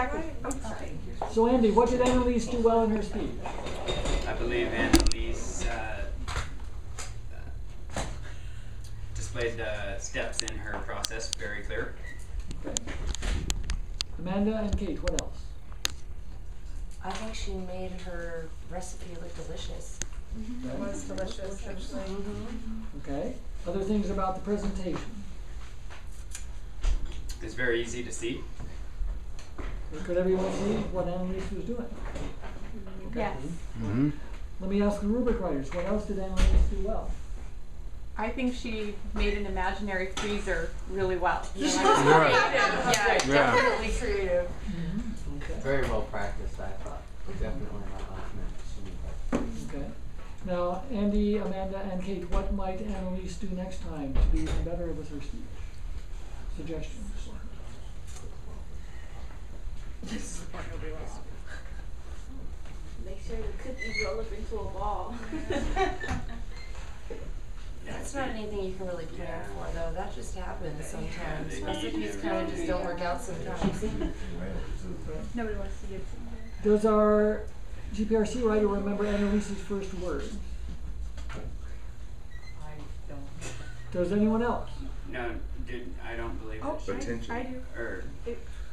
exactly. I'm sorry. So Andy, what did Annalise do well in her speech? I believe Annalise displayed steps in her process very clear. Okay. Amanda and Kate, what else? I think she made her recipe look delicious. Mm-hmm. It was delicious, actually. Mm-hmm. Okay. Other things about the presentation? It's very easy to see. Could everyone see what Annalise was doing? Okay. Yes. Mm-hmm. Let me ask the rubric writers, what else did Annalise do well? I think she made an imaginary freezer really well. Yeah, Yeah. definitely creative. Mm-hmm. Okay. Very well practiced, I thought. Definitely not last minute. Okay. Now, Andy, Amanda, and Kate, what might Annalise do next time to be even better with her speech? Suggestions? This is the part nobody wants to do. Make sure the cookies roll up into a ball. That's not anything you can really plan for, though. That just happens sometimes. Recipes kind of just don't work out sometimes. Nobody wants to give it. Does our GPRC writer remember Annalise's first words? I don't. Does anyone else? No, I don't believe Oh, that. Attention. I do. Or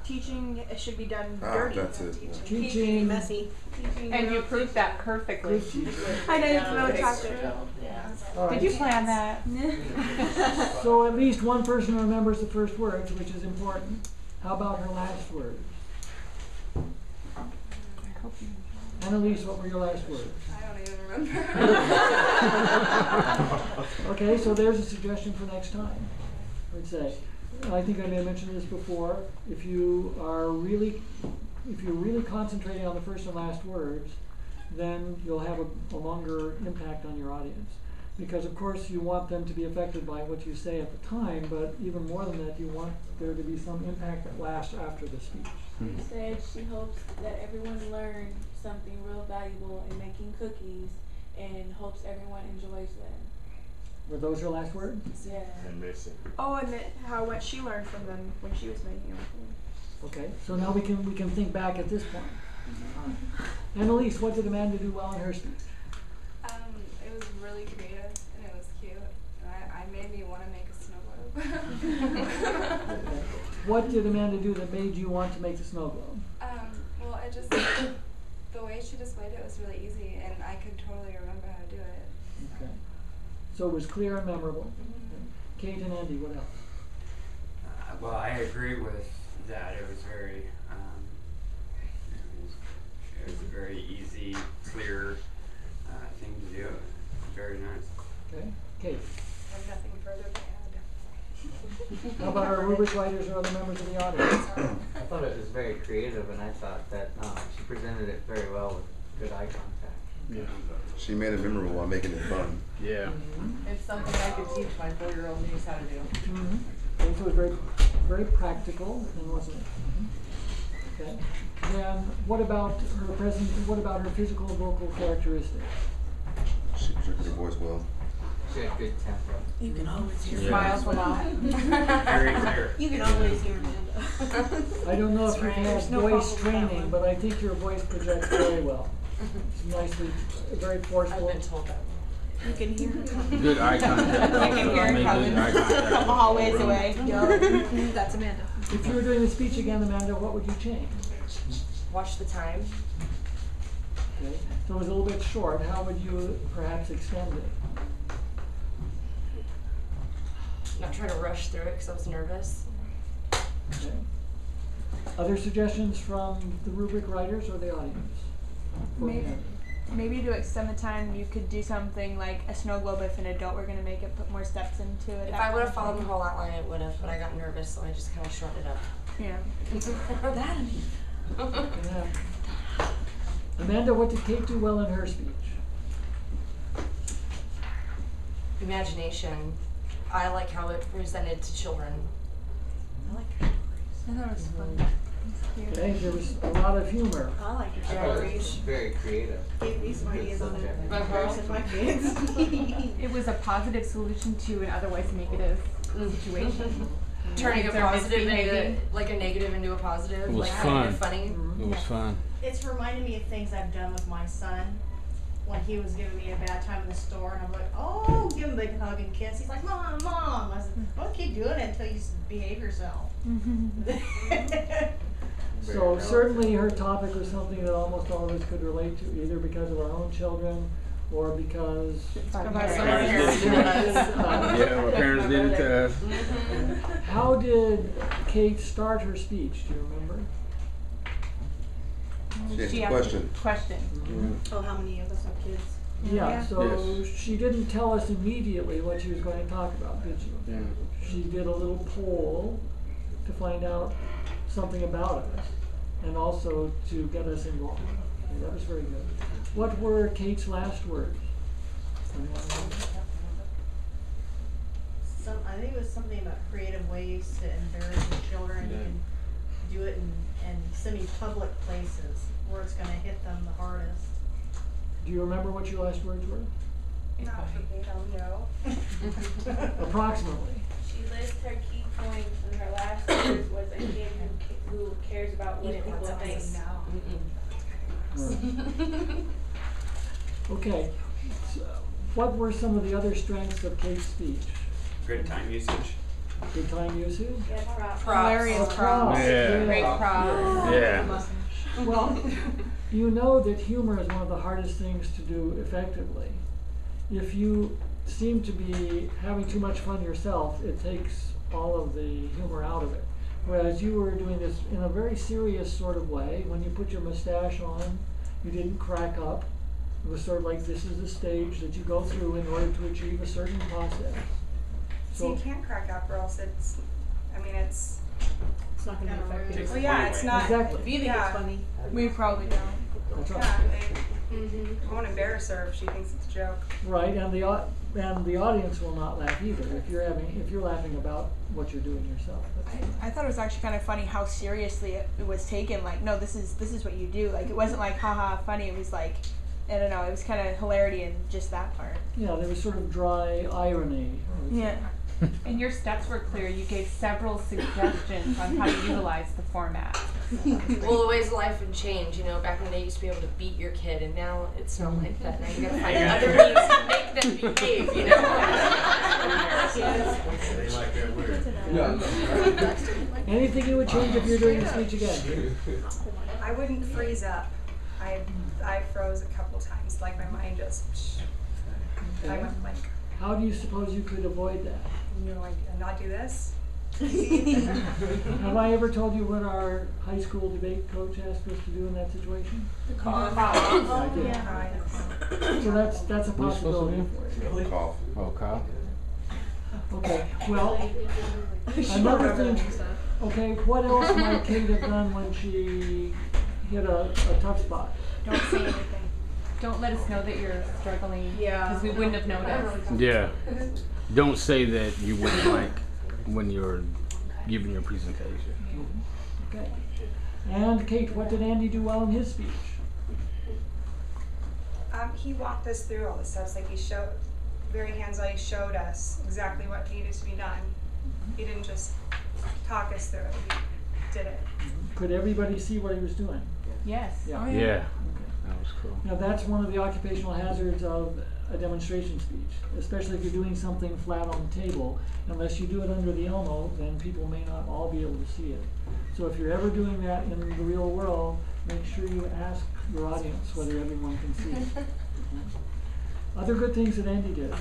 Teaching should be done Ah, dirty. that's it. Yeah. Teaching. Messy. Teaching And you real proved that perfectly. Good teacher. I know it's Yeah, really that's chocolate. All Did right. you plan that? So at least one person remembers the first words, which is important. How about her last words? Annalise, what were your last words? I don't even remember. Okay, so there's a suggestion for next time. I'd say, I think I may have mentioned this before, if you're really concentrating on the first and last words, then you'll have a longer impact on your audience. Because of course you want them to be affected by what you say at the time, but even more than that, you want there to be some impact that lasts after the speech. She said she hopes that everyone learned something real valuable in making cookies and hopes everyone enjoys them. Were those your last words? Yeah. And missing. Oh, and what she learned from them when she was making them. Okay, so now we can think back at this point. Annalise, what did Amanda do well in her speech? It was really creative and it was cute. And I made me want to make a snow globe. What did Amanda do that made you want to make the snow globe? Well, it just, the way she displayed it was really easy and I could totally remember how to do it. Okay. So it was clear and memorable. Mm-hmm. Kate and Andy, what else? well, I agree with that. It was very, it was a very easy, clear thing to do. Very nice. Okay. Kate. I have nothing further to add. How about our rubric writers or other members of the audience? I thought it was very creative, and I thought that she presented it very well with good eye contact. Yeah. She made it memorable while making it fun. Yeah. It's something I could teach my 4-year-old niece how to do. Mm-hmm. And so it was very, very practical, and wasn't it? Okay. Then what about her physical and vocal characteristics? She projected her voice well. She had good tempo. You can always hear Smiles a lot. Very clear. You can always hear Amanda. I don't know if you've had There's no voice problem with that training, one. but I think your voice projects very well. It's nicely, very I've forceful. been told that. You can hear her coming. Good eye contact. I can hear her Make coming good eye contact. a couple hallways away. That's Amanda. If you were doing the speech again, Amanda, what would you change? Watch the time. Okay. So it was a little bit short. How would you perhaps extend it? Not trying to rush through it because I was nervous. Okay. Other suggestions from the rubric writers or the audience? For Maybe. Amanda? Maybe to extend the time, you could do something like a snow globe if an adult were going to make it, put more steps into it. If I would have followed the whole outline, it would have, but I got nervous, so I just kind of shortened it up. Yeah. Yeah. Amanda, what did Kate do well in her speech? Imagination. I like how it presented to children. I like her. I thought it was fun. Okay, there was a lot of humor. I like her I thought it was stories. very creative. Gave me some Good ideas on subject. the comparison my kids. It was a positive solution to an otherwise negative situation. turning a They're positive into misbehaving. like a negative into a positive, It was like fun. making it funny. It was fun. It's reminded me of things I've done with my son when he was giving me a bad time in the store, and I'm like, oh, give him a big hug and kiss. He's like, Mom. I said, well, keep doing it until you behave yourself. So certainly her topic was something that almost all of us could relate to, either because of our own children or because Of our parents. Yeah, my parents did it to us. How did Kate start her speech? Do you remember? She asked a question. Question. Oh, how many of us have kids? Yeah, so Yes. she didn't tell us immediately what she was going to talk about, did she? Yeah. She did a little poll to find out something about us and also to get us involved. Okay, that was very good. What were Kate's last words? Anyone remember? I think it was something about creative ways to embarrass your children. You can do it in semi-public places where it's going to hit them the hardest. Do you remember what your last words were? Not verbatim, no. Approximately. She lists her key points, and her last words was a kid who cares about what people think. Okay. So what were some of the other strengths of Kate's speech? Good time usage. Good time usage? Yeah, props. Hilarious Oh, props. Yeah. Great props. Yeah. Well, you know that humor is one of the hardest things to do effectively. If you seem to be having too much fun yourself, it takes all of the humor out of it. Whereas you were doing this in a very serious sort of way. When you put your mustache on, you didn't crack up. It was sort of like this is the stage that you go through in order to achieve a certain process. So you can't crack up or else it's not going to be effective. Takes Well, the yeah, fun it's away. not. Exactly. If you think Yeah. it's funny. We probably don't. That's right. Yeah, I won't embarrass her if she thinks it's a joke. Right, and the audience will not laugh either if you're laughing about what you're doing yourself. I thought it was actually kind of funny how seriously it was taken. Like, no, this is what you do. Like, it wasn't like haha funny. It was like, I don't know. It was kind of hilarity in just that part. Yeah, there was sort of dry irony. I would say. Yeah. And your steps were clear. You gave several suggestions on how to utilize the format. Well, the ways of life would change. You know, back in the day, you used to be able to beat your kid, and now it's not like that. Now you gotta find other means to make them behave. You know. Anything you would change if you're doing the speech again? I wouldn't freeze up. I froze a couple times, like my mind just. I went blank. How do you suppose you could avoid that? And not do this. Have I ever told you what our high school debate coach asked us to do in that situation? Cough. Yeah, I did. Yeah. So that's a What are you supposed to possibility do? for you. Cough. Oh, Kyle. Okay, well, another thing, okay, what else might Kate have done when she hit a tough spot? Don't say anything. Don't let us know that you're struggling. Yeah. Because we wouldn't have noticed. Yeah. Don't say that you wouldn't like when you're giving your presentation. Okay. And Kate, what did Andy do well in his speech? He walked us through all the steps. Like he showed, very hands-on. He showed us exactly what needed to be done. He didn't just talk us through it. He did it. Could everybody see what he was doing? Yes. Yeah. Oh, Yeah. yeah. That was cool. Now that's one of the occupational hazards of a demonstration speech, especially if you're doing something flat on the table. Unless you do it under the Elmo, then people may not all be able to see it. So if you're ever doing that in the real world, make sure you ask your audience whether everyone can see it. Other good things that Andy did.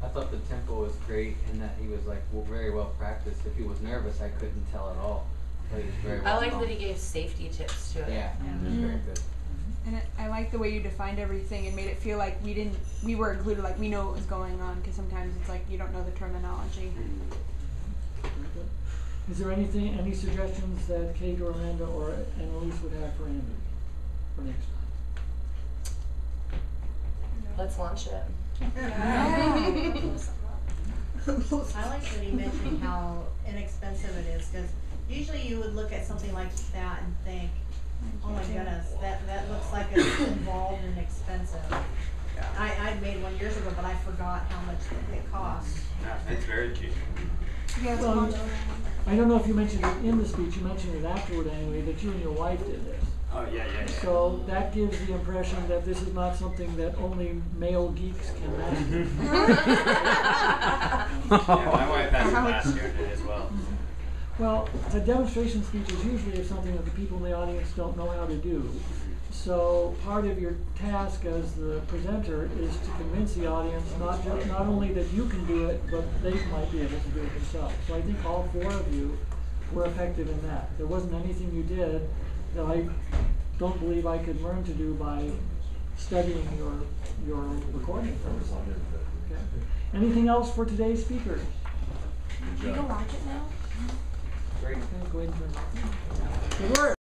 I thought the tempo was great and that he was like very well practiced. If he was nervous, I couldn't tell at all. But he was very well I like done. that he gave safety tips to it. Yeah, it was very good. And I like the way you defined everything and made it feel like we were included, like we know what was going on, because sometimes it's like you don't know the terminology. Very good. Is there any suggestions that Kate or Amanda or Annalise would have for Andy for next time? Let's launch it. I like that he mentioned how inexpensive it is, because usually you would look at something like that and think, oh my goodness, that looks like it's involved and expensive. I made one years ago, but I forgot how much it cost. Yeah, it's very cheap. Well, I don't know if you mentioned it in the speech, you mentioned it afterward anyway, that you and your wife did this. Oh, yeah. So that gives the impression that this is not something that only male geeks can master. Yeah, my wife has a master in it as well. Well, a demonstration speech is usually something that the people in the audience don't know how to do. So part of your task as the presenter is to convince the audience not only that you can do it, but they might be able to do it themselves. So I think all four of you were effective in that. There wasn't anything you did that I don't believe I could learn to do by studying your recording. Okay. Anything else for today's speakers? You can watch it now? Great. Okay, go ahead and turn it off. Good work.